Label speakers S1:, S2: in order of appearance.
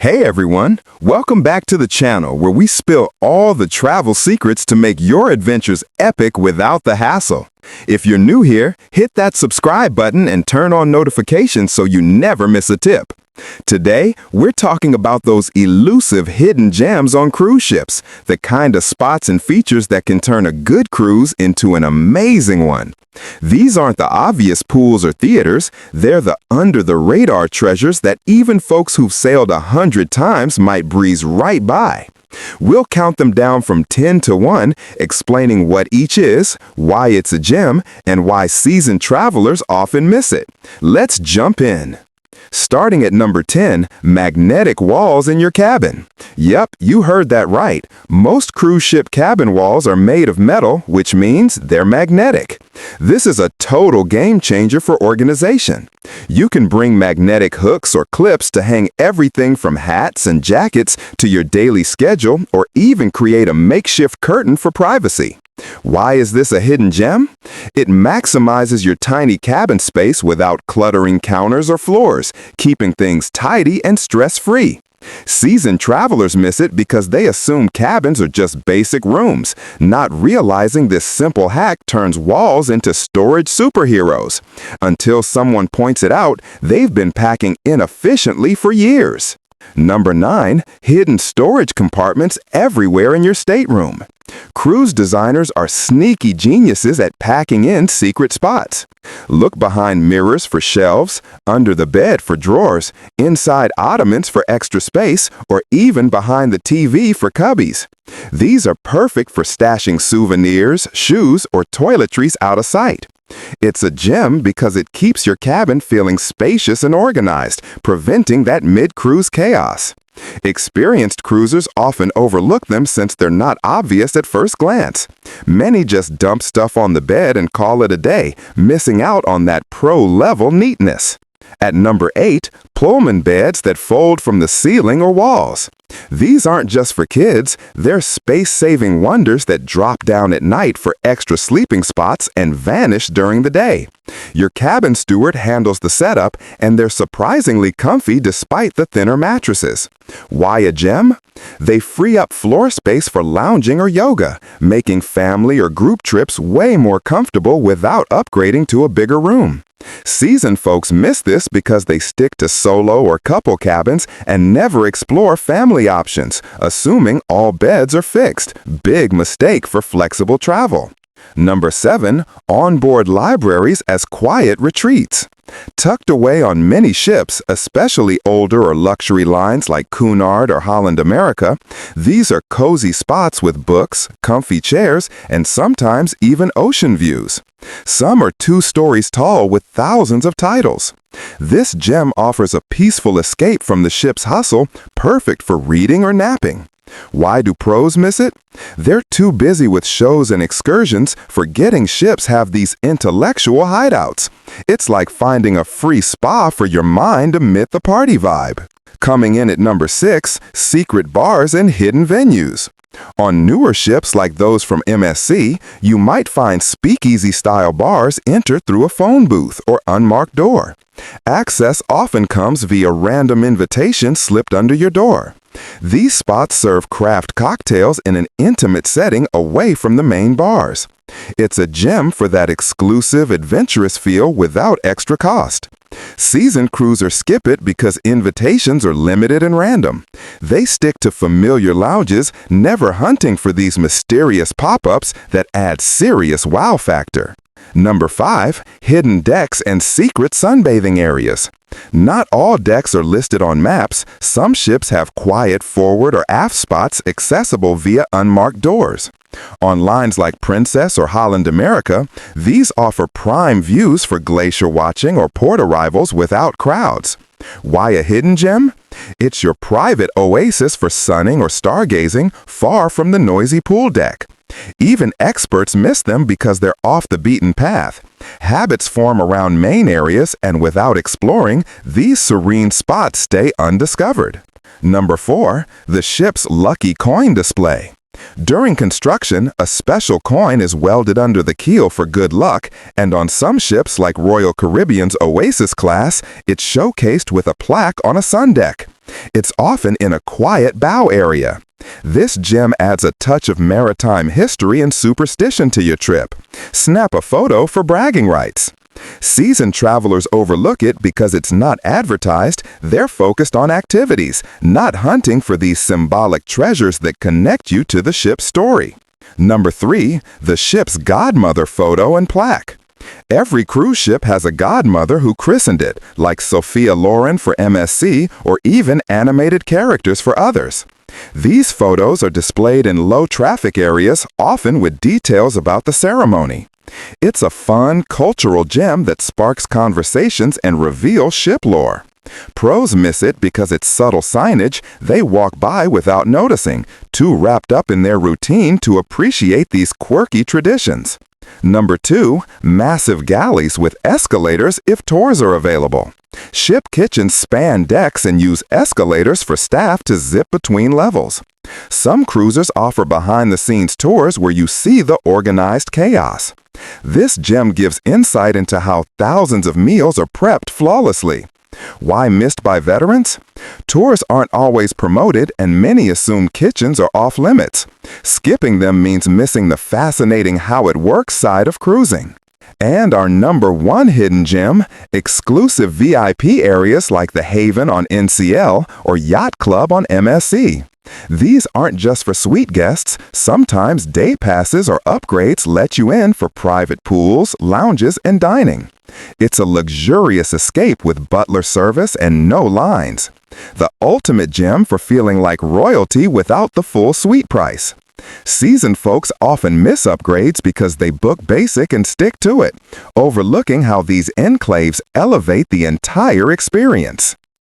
S1: Hey everyone, welcome back to the channel where we spill all the travel secrets to make your adventures epic without the hassle. If you're new here, hit that subscribe button and turn on notifications so you never miss a tip. Today, we're talking about those elusive hidden gems on cruise ships, the kind of spots and features that can turn a good cruise into an amazing one. These aren't the obvious pools or theaters, they're the under-the-radar treasures that even folks who've sailed 100 times might breeze right by. We'll count them down from 10 to 1, explaining what each is, why it's a gem, and why seasoned travelers often miss it. Let's jump in. Starting at number 10, magnetic walls in your cabin. Yep, you heard that right. Most cruise ship cabin walls are made of metal, which means they're magnetic. This is a total game changer for organization. You can bring magnetic hooks or clips to hang everything from hats and jackets to your daily schedule, or even create a makeshift curtain for privacy. Why is this a hidden gem? It maximizes your tiny cabin space without cluttering counters or floors, keeping things tidy and stress-free. Seasoned travelers miss it because they assume cabins are just basic rooms, not realizing this simple hack turns walls into storage superheroes. Until someone points it out, they've been packing inefficiently for years. Number 9, hidden storage compartments everywhere in your stateroom. Cruise designers are sneaky geniuses at packing in secret spots. Look behind mirrors for shelves, under the bed for drawers, inside ottomans for extra space, or even behind the TV for cubbies. These are perfect for stashing souvenirs, shoes, or toiletries out of sight. It's a gem because it keeps your cabin feeling spacious and organized, preventing that mid-cruise chaos. Experienced cruisers often overlook them since they're not obvious at first glance. Many just dump stuff on the bed and call it a day, missing out on that pro-level neatness. At number 8, Pullman beds that fold from the ceiling or walls. These aren't just for kids, they're space-saving wonders that drop down at night for extra sleeping spots and vanish during the day. Your cabin steward handles the setup, and they're surprisingly comfy despite the thinner mattresses. Why a gem? They free up floor space for lounging or yoga, making family or group trips way more comfortable without upgrading to a bigger room. Seasoned folks miss this because they stick to solo or couple cabins and never explore family options, assuming all beds are fixed. Big mistake for flexible travel. Number 7, onboard libraries as quiet retreats. Tucked away on many ships, especially older or luxury lines like Cunard or Holland America, these are cozy spots with books, comfy chairs, and sometimes even ocean views. Some are 2 stories tall with thousands of titles. This gem offers a peaceful escape from the ship's hustle, perfect for reading or napping. Why do pros miss it? They're too busy with shows and excursions, forgetting ships have these intellectual hideouts. It's like finding a free spa for your mind amid the party vibe. Coming in at number 6, secret bars and hidden venues. On newer ships like those from MSC, you might find speakeasy-style bars enter through a phone booth or unmarked door. Access often comes via random invitation slipped under your door. These spots serve craft cocktails in an intimate setting away from the main bars. It's a gem for that exclusive, adventurous feel without extra cost. Seasoned cruisers skip it because invitations are limited and random. They stick to familiar lounges, never hunting for these mysterious pop-ups that add serious wow factor. Number 5, hidden decks and secret sunbathing areas. Not all decks are listed on maps. Some ships have quiet forward or aft spots accessible via unmarked doors. On lines like Princess or Holland America, these offer prime views for glacier watching or port arrivals without crowds. Why a hidden gem? It's your private oasis for sunning or stargazing, far from the noisy pool deck. Even experts miss them because they're off the beaten path. Habits form around main areas, and without exploring, these serene spots stay undiscovered. Number 4, the ship's lucky coin display. During construction, a special coin is welded under the keel for good luck, and on some ships like Royal Caribbean's Oasis class, it's showcased with a plaque on a sun deck. It's often in a quiet bow area. This gem adds a touch of maritime history and superstition to your trip. Snap a photo for bragging rights. Seasoned travelers overlook it because it's not advertised. They're focused on activities, not hunting for these symbolic treasures that connect you to the ship's story. Number 3, the ship's godmother photo and plaque. Every cruise ship has a godmother who christened it, like Sophia Loren for MSC or even animated characters for others. These photos are displayed in low traffic areas, often with details about the ceremony. It's a fun, cultural gem that sparks conversations and reveals ship lore. Pros miss it because it's subtle signage they walk by without noticing, too wrapped up in their routine to appreciate these quirky traditions. Number 2, massive galleys with escalators if tours are available. Ship kitchens span decks and use escalators for staff to zip between levels. Some cruisers offer behind-the-scenes tours where you see the organized chaos. This gem gives insight into how thousands of meals are prepped flawlessly. Why missed by veterans? Tours aren't always promoted, and many assume kitchens are off-limits. Skipping them means missing the fascinating how-it-works side of cruising. And our number 1 hidden gem, exclusive VIP areas like the Haven on NCL or Yacht Club on MSC. These aren't just for suite guests. Sometimes day passes or upgrades let you in for private pools, lounges, and dining. It's a luxurious escape with butler service and no lines. The ultimate gem for feeling like royalty without the full suite price. Seasoned folks often miss upgrades because they book basic and stick to it, overlooking how these enclaves elevate the entire experience.